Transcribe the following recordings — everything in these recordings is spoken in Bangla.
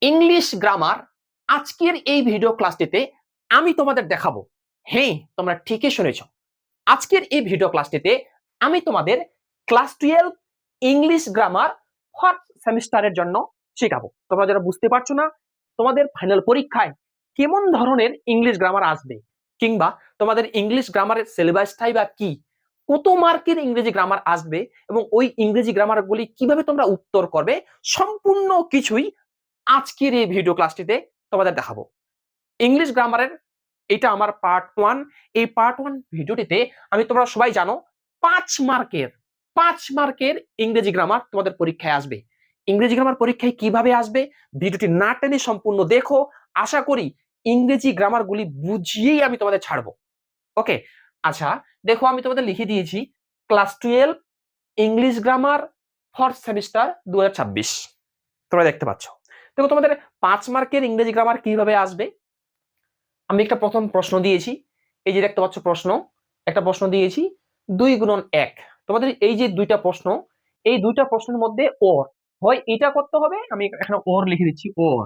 ইংলিশ গ্রামার আজকের এই ভিডিও ক্লাসটিতে আমি তোমাদের দেখাবো। হ্যাঁ, তোমরা ঠিকই শুনেছ। আজকের এই ভিডিও ক্লাসটিতে আমি তোমাদের ক্লাস 12 ইংলিশ গ্রামার ফার্স্ট সেমিস্টারের জন্য শেখাবো। তোমরা যারা বুঝতে পারছো না তোমাদের ফাইনাল পরীক্ষায় কেমন ধরনের ইংলিশ গ্রামার আসবে, কিংবা তোমাদের ইংলিশ গ্রামারের সিলেবাসটাই বা কি, কত মার্কের ইংরেজি গ্রামার আসবে এবং ওই ইংরেজি গ্রামারগুলি কিভাবে তোমরা উত্তর করবে, সম্পূর্ণ কিছুই আজকের এই ভিডিও ক্লাসটিতে তোমাদের দেখাবো। ইংলিশ গ্রামারের এটা আমার পার্ট 1। এই পার্ট 1 ভিডিওটিতে আমি, তোমরা সবাই জানো, 5 মার্কের ইংরেজি গ্রামার তোমাদের পরীক্ষায় আসবে। ইংরেজি গ্রামার পরীক্ষায় কিভাবে আসবে ভিডিওটি না টেনে সম্পূর্ণ দেখো। আশা করি ইংরেজি গ্রামারগুলি বুঝিয়েই আমি তোমাদের ছাড়বো। ওকে, আচ্ছা দেখো, আমি তোমাদের লিখে দিয়েছি class 12 English grammar first semester 2026। তোমরা দেখতে পাচ্ছ। দেখো, তোমাদের 5 মার্কের ইংরেজি গ্রামার কিভাবে আসবে। আমি একটা প্রথম প্রশ্ন দিয়েছি, এই যে দেখতে পাচ্ছ প্রশ্ন, একটা প্রশ্ন দিয়েছি 2 গুণন 1। তোমাদের এই যে দুইটা প্রশ্ন, এই দুইটা প্রশ্নের মধ্যে ওর হয় এটা করতে হবে, আমি এখানে ওর লিখে দিচ্ছি ওর,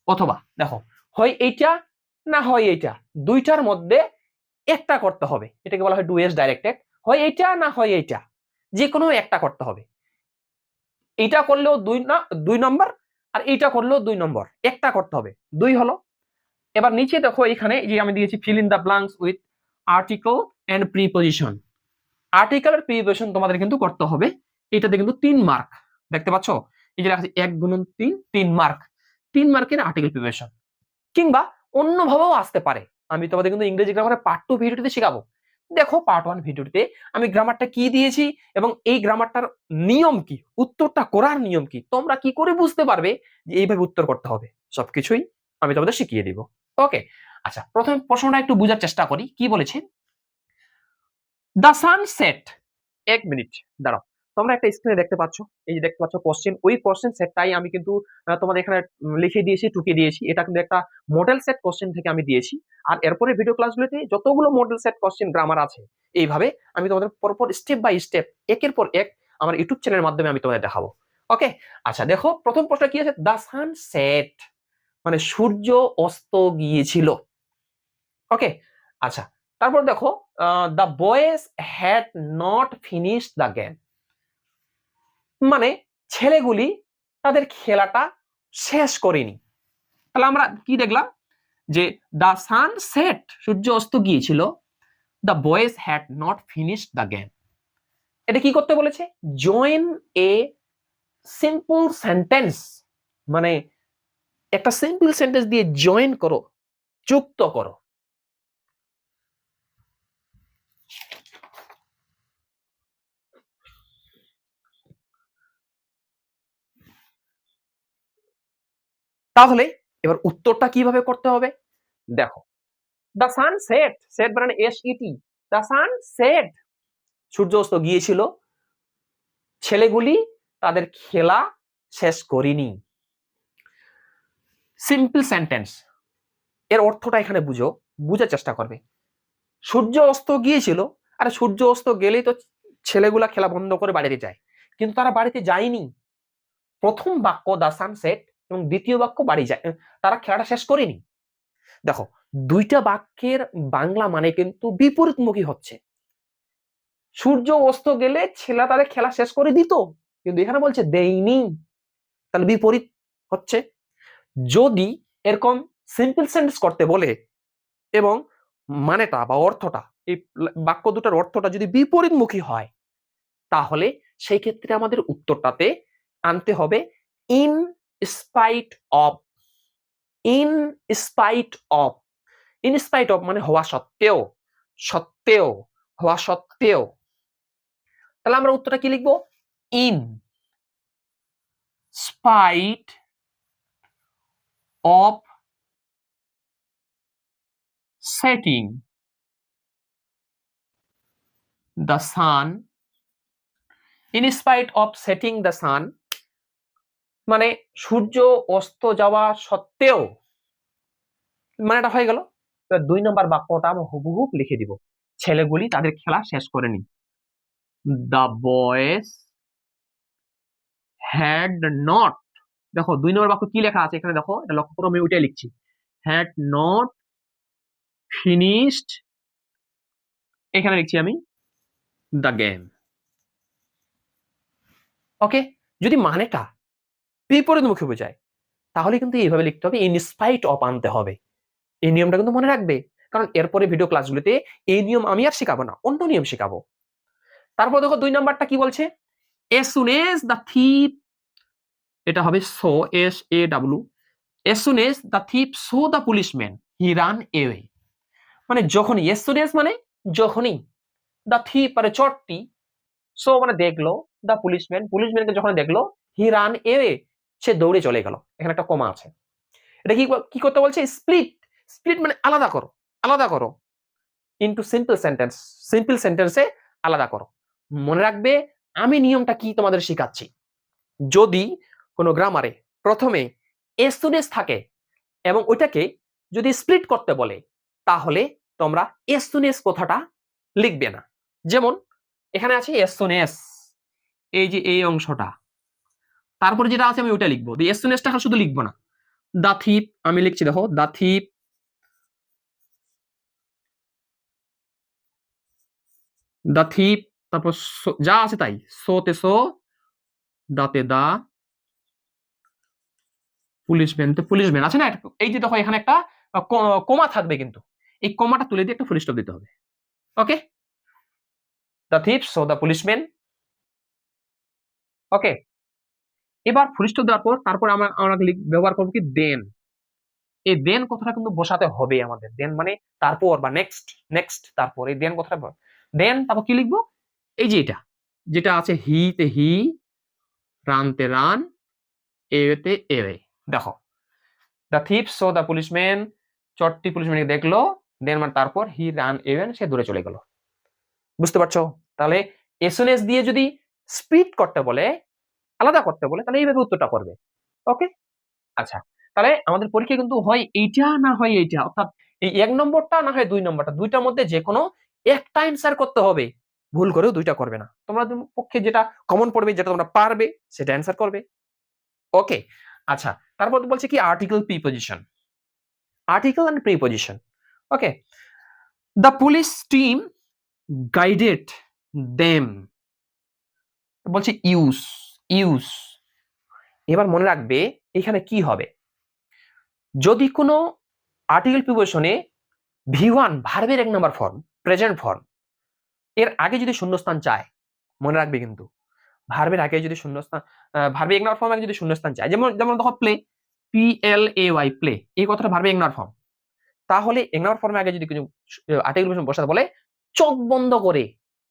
অথবা দেখো হয় এইটা না হয় এইটা, দুইটার মধ্যে একটা করতে হবে। এটাকে বলা হয় ডুয়েস ডাইরেক্টেড। হয় এইটা না হয় এইটা, যে কোনো একটা করতে হবে। এইটা করলেও 2 নম্বর, আর এইটা করলেও 2 নম্বর, একটা করতে হবে, 2 হলো। এবার নিচে দেখো, এখানে যে আমি দিয়েছি fill in the blanks with article and preposition. Article আর প্রিপজিশন তোমাদের কিন্তু করতে হবে। এটাতে কিন্তু 3 মার্ক, দেখতে পাচ্ছ এই যে লেখা আছে 1 গুণন 3, 3 মার্ক। 3 মার্কের আর্টিকেল প্রিপজিশন, কিংবা অন্যভাবেও আসতে পারে। আমি তোমাদের কিন্তু ইংরেজি গ্রামারের পার্ট 2 ভিডিওতে শেখাবো। দেখো পার্ট 1 ভিডিওতে আমি গ্রামারটা কি দিয়েছি এবং এই গ্রামারটার নিয়ম কি, উত্তরটা করার নিয়ম কি, তোমরা কি করে বুঝতে পারবে যে এইভাবে উত্তর করতে হবে, সবকিছুই আমি তোমাদের শিখিয়ে দিব। ওকে, আচ্ছা প্রথম প্রশ্নটা একটু বোঝার চেষ্টা করি। কি বলেছে, দ্য সানসেট। 1 মিনিট দাঁড়াও, তোমরা একটা স্ক্রিনে দেখতে পাচ্ছ, এই যে দেখতে পাচ্ছ কোশ্চেন, ওই কোশ্চেন সেটটাই আমি কিন্তু তোমাদের এখানে লিখে দিয়েছি, টুকে দিয়েছি। এটা কিন্তু একটা মডেল সেট কোশ্চেন থেকে আমি দিয়েছি। আর এরপরে ভিডিও ক্লাসগুলোতে যতগুলো মডেল সেট কোশ্চেন গ্রামার আছে, এইভাবে আমি তোমাদের পরপর স্টেপ বাই স্টেপ একের পর এক আমার ইউটিউব চ্যানেলের মাধ্যমে আমি তোমাদের দেখাবো। ওকে, আচ্ছা দেখো প্রথম প্রশ্ন কি আছে, দ্য সানসেট মানে সূর্য অস্ত গিয়েছিল। ওকে, আচ্ছা তারপর দেখো, the boys had not finished the game মানে ছেলেগুলি তাদের খেলাটা শেষ করেনি। তাহলে আমরা কি দেখলাম, যে দ্য সান সেট সূর্য অস্ত গিয়েছিল, the boys had not finished the game. এটা কি করতে বলেছে, জয়েন এ সিম্পল সেন্টেন্স, মানে একটা সিম্পল সেন্টেন্স দিয়ে জয়েন করো, যুক্ত করো। তাহলে এবার উত্তরটা কিভাবে করতে হবে, দেখো দ্য সান সেট, সেট মানে SET, দ্য সান সেট সূর্য অস্ত গিয়েছিল, ছেলেগুলি তাদের খেলা শেষ করেনি। সিম্পল সেন্টেন্স, এর অর্থটা এখানে বুঝার চেষ্টা করবে। সূর্য অস্ত গিয়েছিল, আরে সূর্য অস্ত গেলেই তো ছেলেগুলা খেলা বন্ধ করে বাড়িতে যায়, কিন্তু তারা বাড়িতে যায়নি। প্রথম বাক্য দা সানসেট এবং দ্বিতীয় বাক্য বাড়ি যায়, তারা খেলাটা শেষ করেনি। দেখো দুইটা বাক্যের বাংলা মানে কিন্তু বিপরীতমুখী হচ্ছে। সূর্য অস্ত গেলে ছেলে তাদের খেলা শেষ করে দিত, কিন্তু এখানে বলছে দেয়নি, তাহলে বিপরীত হচ্ছে। যদি এরকম সিম্পল সেন্টেন্স করতে বলে এবং মানেটা বা অর্থটা, এই বাক্য দুটার অর্থটা যদি বিপরীতমুখী হয়, তাহলে সেই ক্ষেত্রে আমাদের উত্তরটাতে আনতে হবে in spite of. In spite of, in spite of মানে হওয়া সত্ত্বেও, সত্ত্বেও, হওয়া সত্ত্বেও। তাহলে আমরা উত্তরটা কি লিখবো, in spite of setting the sun, in spite of setting the sun মানে সূর্য অস্ত যাওয়া সত্ত্বেও, মানেটা হয়ে গেল। 2 নম্বর বাক্যটা আমি হুবহু লিখে দিব, ছেলেগুলি তাদের খেলা শেষ করেনি। the boys had not, দেখো 2 নম্বর বাক্য কি লেখা আছে এখানে, দেখো এটা লক্ষ্য করো, আমি ওইটাই লিখছি, হ্যাড নট ফিনিশড, এখানে লিখছি আমি দ্য গেম। ওকে, যদি মানেটা বিপরীতমুখী বোঝায় তাহলে কিন্তু এইভাবে লিখতে হবে, ইন স্পাইট অফ আনতে হবে। এই নিয়মটা কিন্তু মনে রাখবে, কারণ এরপরে ভিডিও ক্লাসগুলিতে এই নিয়ম আমি আর শেখাবো না, অন্য নিয়ম শেখাবো। তারপর দেখো 2 নাম্বারটা কি বলছে, as soon as the thief, এটা হবে so, S A W, as soon as the thief saw the policeman he ran away। মানে যখনই, as soon as মানে যখনই, the thief মানে চোরটি, সো মানে দেখলো, the policeman পুলিশম্যানকে যখন দেখলো, he ran away সে দৌড়ে চলে গেল। এখানে একটা কমা আছে, এটা কি কি করতে বলছে, স্প্লিট, স্প্লিট মানে আলাদা করো, আলাদা করো, ইনটু সিম্পল সেন্টেন্স, সিম্পল সেন্টেন্সে আলাদা করো। মনে রাখবে আমি নিয়মটা কি তোমাদের শেখাচ্ছি, যদি কোনো গ্রামারে প্রথমে as soon as থাকে এবং ওইটাকে যদি স্প্লিট করতে বলে তাহলে তোমরা as soon as কথাটা লিখবে না। যেমন এখানে আছে as soon as, এই যে এই অংশটা, তারপরে যেটা আছে আমি ওইটা লিখবো, as soon as টা শুধু লিখবো না। দা থিপ আমি লিখছি, দেখো দা থিপ, দা থিপ, তারপর যা আছে তাই, সোতে সো, দাতে দা, পুলিশম্যান তো পুলিশম্যান আছে না, এই যে দেখো এখানে একটা কমা থাকবে, কিন্তু এই কমাটা তুলে দিয়ে একটা ফুল স্টপ দিতে হবে। Okay, the thief so the policeman. Okay, এবার ফুল স্টপ দেওয়ার পর তারপর আমরা ব্যবহার করবো কি দেন। এই দেন কথাটা কিন্তু বসাতে হবে আমাদের, দেন মানে তারপর বা নেক্সট, নেক্সট তারপর, এই দেন কথাটা দেন, তারপর কি লিখবো, এই যে এটা যেটা আছে, হি তে হি, রানতে রান, এতে এওয়ে। দেখো the thief so the policeman, চটটি পুলিশম্যানকে দেখলো, দেন মানে তারপর হি রান এওয়েন সে দূরে চলে গেল। বুঝতে পারছো? তাহলে এসএনএস দিয়ে যদি স্প্লিট করতে বলে, আলাদা করতে বলে, তাহলে এইভাবে উত্তরটা করবে। ওকে, আচ্ছা, তাহলে আমাদের পরীক্ষা কিন্তু হয় এইটা না হয় এইটা, অর্থাৎ এই 1 নম্বরটা না হয় 2 নম্বরটা, দুইটার মধ্যে যে কোনো একটা অ্যান্সার করতে হবে, ভুল করেও দুইটা করবে না। তোমরা পক্ষে যেটা কমন পড়বে, যেটা তোমরা পারবে সেটা অ্যান্সার করবে। ওকে, আচ্ছা, তারপর বলছে কি article preposition, article and preposition. Okay, the police team guided them, বলছে ইউজ, ইউজ। এবার মনে রাখবে এখানে কি হবে, যদি কোনো আর্টিকেল প্রিপজিশনে ভি1 ভার্বের 1 নম্বর ফর্ম, প্রেজেন্ট ফর্ম, এর আগে যদি শূন্যস্থান চায়, মনে রাখবে কিন্তু ভার্বের আগে যদি শূন্যস্থান, ভার্বের 1 নম্বর ফর্ম আগে যদি শূন্যস্থান চায়, যেমন যেমন দেখো play, P L A Y play, এই কথাটা ভার্বের 1 নম্বর ফর্ম, তাহলে 1 নম্বর ফর্মের আগে যদি কিছু আর্টিকেল প্রিপজিশন বসাতে বলে, চোখ বন্ধ করে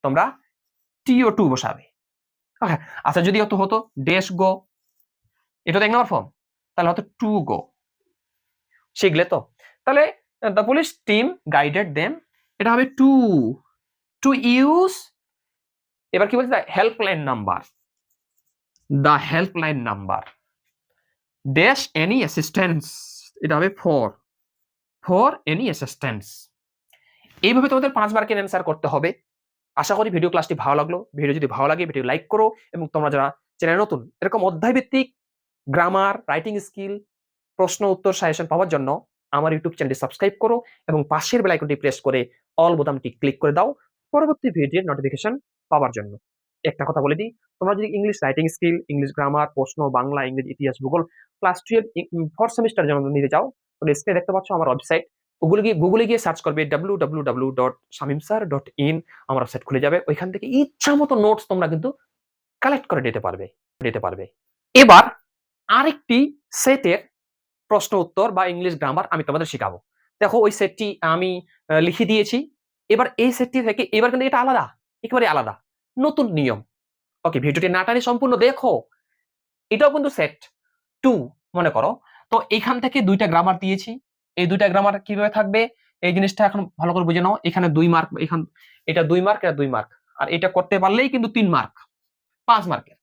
তোমরা টিও2 বসাবে। ওকে, আচ্ছা, যদি হতো ড্যাশ গো, এটা তো 1 নম্বর ফর্ম, তাহলে হতো টু গো। শিখলে তো? তাহলে the police team guided them, এটা হবে টু, টু ইউজ। এবার কি বলছে, helpline number, the helpline number, dash any assistance, এটা হবে ফর, ফর এনি অ্যাসিস্ট্যান্স। এইভাবে তোমাদের 5 মার্কের অ্যান্সার করতে হবে। আশা করি ভিডিও ক্লাসটি ভালো লাগলো। ভিডিও যদি ভালো লাগে ভিডিও লাইক করো, এবং তোমরা যারা চ্যানেল নতুন এরকম অধ্যায় ভিত্তিক গ্রামার, রাইটিং স্কিল, প্রশ্ন উত্তর সাজেশন পাওয়ার জন্য আমার ইউটিউব চ্যানেলটি সাবস্ক্রাইব করো এবং পাশের বেল আইকনটি প্রেস করে অল বোতামটি ক্লিক করে দাও পরবর্তী ভিডিওর নোটিফিকেশন পাওয়ার জন্য। একটা কথা বলে দিই, তোমরা যদি English writing skill, English grammar, প্রশ্ন, বাংলা, ইংরেজি, ইতিহাস, ভূগোল ক্লাস 12 ফোর্থ সেমিস্টার যেমন নিতে চাও, তাহলে স্ক্রিনে দেখতে পাচ্ছ আমার ওয়েবসাইট, গুগলে গিয়ে সার্চ করবে www.shamimsir.in, আমার ওয়েবসাইট খুলে যাবে, ওইখান থেকে ইচ্ছা মতো নোটস তোমরা কিন্তু কালেক্ট করে নিতে পারবে। এবার আরেকটি সেটের প্রশ্ন উত্তর বা ইংলিশ গ্রামার আমি তোমাদের শেখাবো। দেখো ওই সেটটি আমি লিখে দিয়েছি। এবার এই সেটটি থেকে এবার কিন্তু এটা আলাদা, একেবারে আলাদা, নতুন নিয়ম। ওকে, ভিডিওটি না টানে সম্পূর্ণ দেখো। এটাও কিন্তু সেট 2 মনে করো। তো এখান থেকে 2টা গ্রামার দিয়েছি, এই 2টা গ্রামার কিভাবে থাকবে এই জিনিসটা এখন ভালো করে বুঝে নাও। এখানে 2 মার্ক, এখান এটা 2 মার্ক, এটা 2 মার্ক, আর এটা করতে পারলেই কিন্তু 3 মার্ক, 5 মার্কের।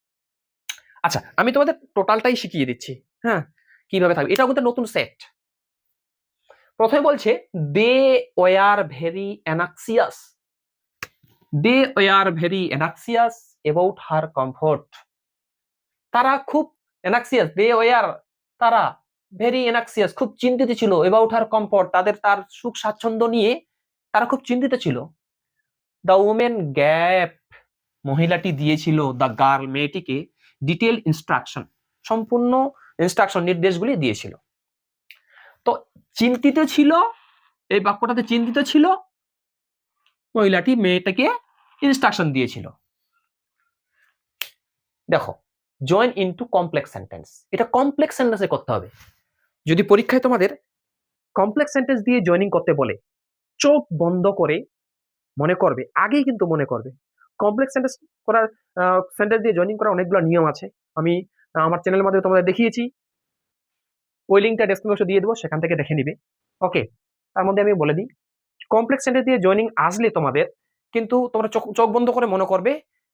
আচ্ছা, আমি তোমাদের টোটালটাই শিখিয়ে দিচ্ছি, হ্যাঁ, কিভাবে থাকবে। এটাও কিন্তু নতুন সেট। প্রথমে বলছে they were very anxious, they were very anxious about her comfort, তারা খুব এনাক্সিয়াস, দে ওয়ার, তারা ভেরি এনাক্সিয়াস, খুব চিন্তিত ছিল, এবাউট হার কমফর্ট, তার সুখ স্বাচ্ছন্দ্য নিয়ে তারা খুব চিন্তিত ছিল। দ্য উমেন গ্যাপ, মহিলাটি দিয়েছিল দ্য গার্ল, মেয়েটিকে ডিটেল ইনস্ট্রাকশন, সম্পূর্ণ ইনস্ট্রাকশন, নির্দেশগুলি দিয়েছিল। তো চিন্তিত ছিল, এই বাক্যটাতে চিন্তিত ছিল, মহিলাটি মেয়েটাকে ইনস্ট্রাকশন দিয়েছিল। দেখো, জয়েন ইনটু কমপ্লেক্স সেন্টেন্স, এটা কমপ্লেক্স সেন্টেন্সে করতে হবে। যদি পরীক্ষায় তোমাদের কমপ্লেক্স সেন্টেন্স দিয়ে জয়েনিং করতে বলে, চোখ বন্ধ করে মনে করবে, আগেই কিন্তু মনে করবে। কমপ্লেক্স সেন্টেন্স করার, সেন্টেন্স দিয়ে জয়েনিং করার অনেকগুলো নিয়ম আছে, আমি আমার চ্যানেলের মাধ্যমে তোমাদের দেখিয়েছি, ওই লিঙ্কটা ডেসক্রিপশন বক্সে দিয়ে দেবো, সেখান থেকে দেখে নিবে। ওকে, তার মধ্যে আমি বলে দিই, কমপ্লেক্স সেন্টেন্স দিয়ে জয়েনিং আসলে তোমাদের কিন্তু তোমরা চোখ বন্ধ করে মনে করবে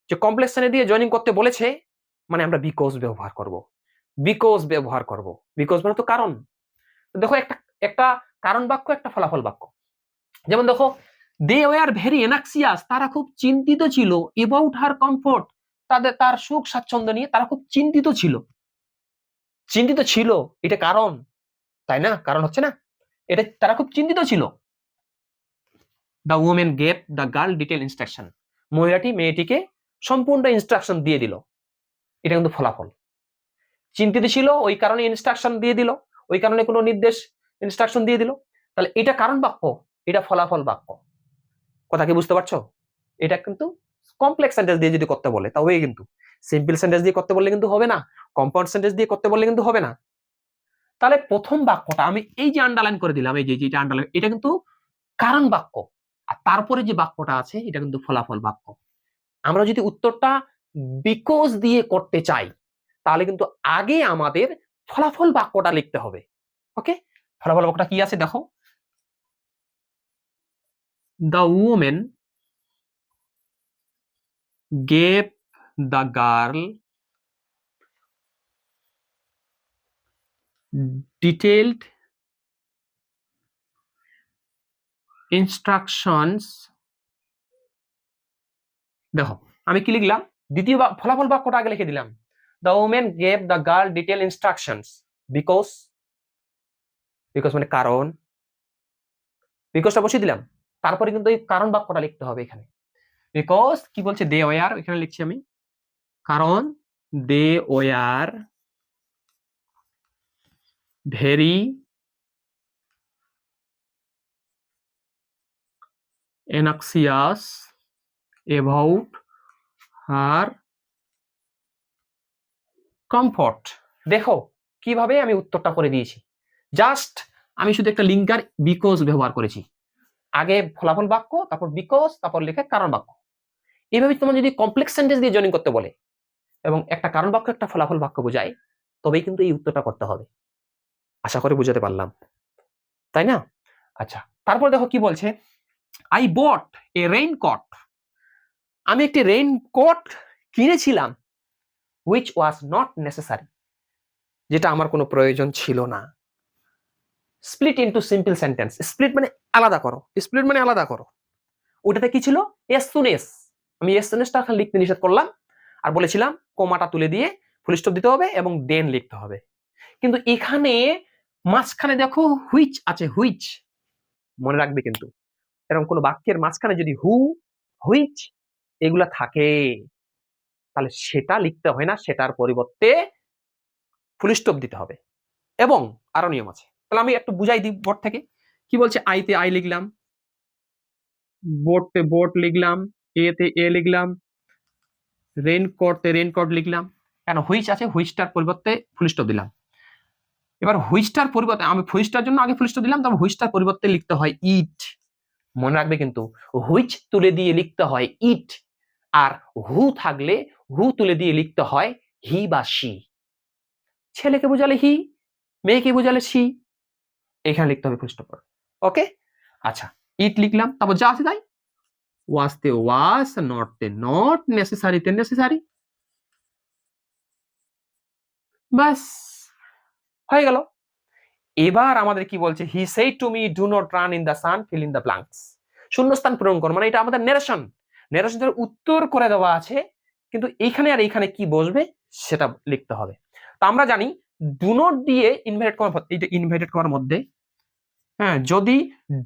যে কমপ্লেক্স সেন্টেন্স দিয়ে জয়েনিং করতে বলেছে, মানে আমরা বিকজ ব্যবহার করব, বিকজ ব্যবহার করব। বিকজ মানে তো কারণ। দেখো, একটা কারণ বাক্য, একটা ফলাফল বাক্য। যেমন দেখো, দে ওয়ার ভেরি এনাক্সিয়াস, তারা খুব চিন্তিত ছিল, এবাউট হার কমফোর্ট, তার সুখ স্বাচ্ছন্দ্য নিয়ে তারা খুব চিন্তিত ছিল। চিন্তিত ছিল, এটা কারণ, তাই না? কারণ হচ্ছে না, এটা তারা খুব চিন্তিত ছিল। The women gave the girl detail instruction, মহিলাটি মেয়েটিকে সম্পূর্ণ ইনস্ট্রাকশন দিয়ে দিল, এটা কিন্তু ফলাফল। চিন্তিত ছিল, ওই কারণে ইনস্ট্রাকশন দিয়ে দিল, ওই কারণে কোনো নির্দেশ ইনস্ট্রাকশন দিয়ে দিল, তাহলে এটা কারণ বাক্য, এটা ফলাফল বাক্য। কথা কি বুঝতে পারছো? এটা কিন্তু কমপ্লেক্স সেন্টেন্স দিয়ে যদি করতে বলে তবে কিন্তু, সিম্পল সেন্টেন্স দিয়ে করতে বললে কিন্তু হবে না, কম্পাউন্ড সেন্টেন্স দিয়ে করতে বললে কিন্তু হবে না। তাহলে প্রথম বাক্যটা আমি এই যে আন্ডারলাইন করে দিলাম, এই যে আন্ডারলাইন, এটা কিন্তু কারণ বাক্য, আর তারপরে যে বাক্যটা আছে এটা কিন্তু ফলাফল বাক্য। আমরা যদি উত্তরটা বিকজ দিয়ে করতে চাই তাহলে কিন্তু আগে আমাদের ফলাফল বাক্যটা লিখতে হবে। ওকে, ফলাফল বাক্যটা কি আছে দেখো, the women gave the girl detailed instructions। দেখো, আমি কি লিখলাম, দ্বিতীয় ফলাফল বাক্যটা আগে লিখে দিলাম, the woman gave the girl detailed instructions because, because মানে কারণ, বিকজটা বসিয়ে দিলাম, তারপরে কিন্তু এই কারণ বাক্যটা লিখতে হবে এখানে। বিকজ কি বলছে, দে ওয়ার, এখানে লিখছি আমি, কারণ they were very anxious about her comfort। দেখো কিভাবে আমি উত্তরটা করে দিয়েছি, জাস্ট আমি শুধু একটা লিঙ্কার বিকজ ব্যবহার করেছি, আগে ফলাফল বাক্য, তারপর বিকজ, তারপর লেখা কারণ বাক্য। এইভাবে তোমার যদি কমপ্লেক্স সেন্টেন্স দিয়ে জয়েনিং করতে বলে এবং একটা কারণ বাক্য, একটা ফলাফল বাক্য বোঝায়, তবেই কিন্তু এই উত্তরটা করতে হবে। আশা করে বুঝাতে পারলাম, তাই না? আচ্ছা, তারপর দেখো কি বলছে, আই বট এ রেইনকোট, আমি একটি রেইনকোট কিনেছিলাম, which was not necessary, যেটা আমার কোনো প্রয়োজন ছিল না। Split into simple sentence, split মানে আলাদা করো, স্প্লিট মানে আলাদা করো। ওটাতে কি ছিল, এস সুন এস, আমি এস সুন এসটা লিখতে নিষেধ করলাম, আর বলেছিলাম কোমাটা তুলে দিয়ে ফুল স্টপ দিতে হবে এবং দেন লিখতে হবে। কিন্তু এখানে মাঝখানে দেখো হুইচ আছে, হুইচ, মনে রাখবে কিন্তু এরকম কোন বাক্যের মাঝখানে যদি হু, হুইচ এগুলা থাকে তাহলে সেটা লিখতে হয় না, সেটার পরিবর্তে ফুল স্টপ দিতে হবে। এবং আরো নিয়ম আছে, তাহলে আমি একটু বুঝাই দিই বোর্ড থেকে। কি বলছে, আইতে আই লিখলাম, বোটতে বোট লিখলাম, এতে এ লিখলাম, রেইনকোটতে রেইনকোট লিখলাম, কেন হুইচ আছে, হুইচটার পরিবর্তে ফুল স্টপ দিলাম। এবার হুইচটার পরিবর্তে, আমি হুইচটার জন্য আগে ফুল স্টপ দিলাম, তবে হুইচটার পরিবর্তে লিখতে হয় ইট। মনে রাখবে কিন্তু, হুইচ তুলে দিয়ে লিখতে হয় ইট, আর হু থাকলে হু তুলে দিয়ে লিখতে হয় হি বা সি। ছেলেকে বোঝালে হি, মেয়েকে বোঝালে সি, এখানে লিখতে হবে ফুল স্টপ। ওকে, আচ্ছা, ইট লিখলাম, তারপর যা আছে তাই, ওয়াজতে ওয়াজ, নটতে নট, নেসেসারিতে নেসেসারি, ব্যাস হয়ে গেল। এবার আমাদের কি বলছে, he said to me do not run in the sun, fill in the blanks, শূন্যস্থান পূরণ কর, মানে এটা আমাদের নেরেশন, নেরেশনের উত্তর করে দেওয়া আছে, কিন্তু এইখানে আর এইখানে কি বসবে সেটা লিখতে হবে। তা আমরা জানি ডু নট দিয়ে ইনভাইটেড কমা, এইটা ইনভাইটেড কমার মধ্যে, হ্যাঁ, যদি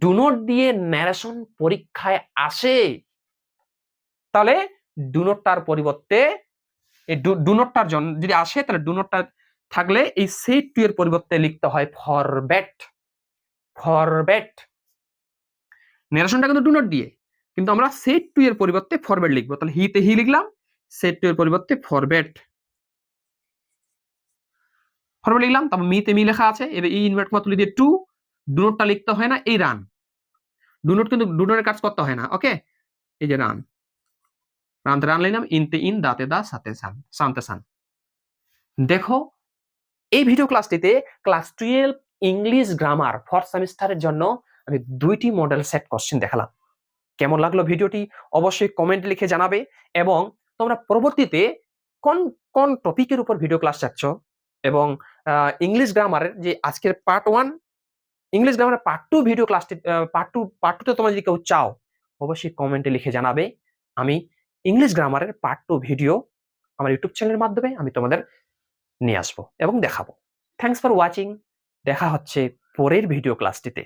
ডু নট দিয়ে ন্যারেশন পরীক্ষায় আসে তাহলে ডু নটটার পরিবর্তে এই ডু নটটার জন্য যদি আসে তাহলে ডু নটটা থাকলে এই সেট টু এর পরিবর্তে লিখতে হয় ফরম্যাট। ফরম্যাট ন্যারেশনটা কিন্তু ডু নট দিয়ে, কিন্তু আমরা সেট টু এর পরিবর্তে ফরম্যাট লিখবো। তাহলে হিতে হি লিখলাম, সেট টু এর পরিবর্তে ফরম্যাট ফরম্যাট লিখলাম। তারপর মিতে মি লেখা আছে, এবার ই ইনভার্ট কমা তুলে দিয়ে টু, ডু নটটা লিখতে হয় না, এই রান। ডু নট কিন্তু ডু নটের কাজ করতে হয় না, ওকে, এই যে রান, রানতে রান লিখলাম, ইনতে ইন, দাতে দা, সাতে সান, সানতে সান। দেখো এই ভিডিও ক্লাসটিতে ক্লাস 12 ইংলিশ গ্রামার ফোর্থ সেমিস্টারের জন্য আমি 2টি মডেল সেট কোশ্চেন দেখালাম। কেমন লাগলো ভিডিওটি অবশ্যই কমেন্টে লিখে জানাবে, এবং তোমরা পরবর্তীতে কোন কোন টপিকের উপর ভিডিও ক্লাস চাচ্ছ, এবং ইংলিশ গ্রামারের যে আজকের পার্ট 1, ইংলিশ গ্রামারের পার্ট 2 ভিডিও ক্লাসটি পার্ট 2 তে তোমরা যদি কেউ চাও অবশ্যই কমেন্টে লিখে জানাবে। আমি ইংলিশ গ্রামারের পার্ট 2 ভিডিও আমার ইউটিউব চ্যানেলের মাধ্যমে আমি তোমাদের নিয়ে আসবো এবং দেখাবো। Thanks for watching. দেখা হচ্ছে পরের ভিডিও ক্লাসটিতে।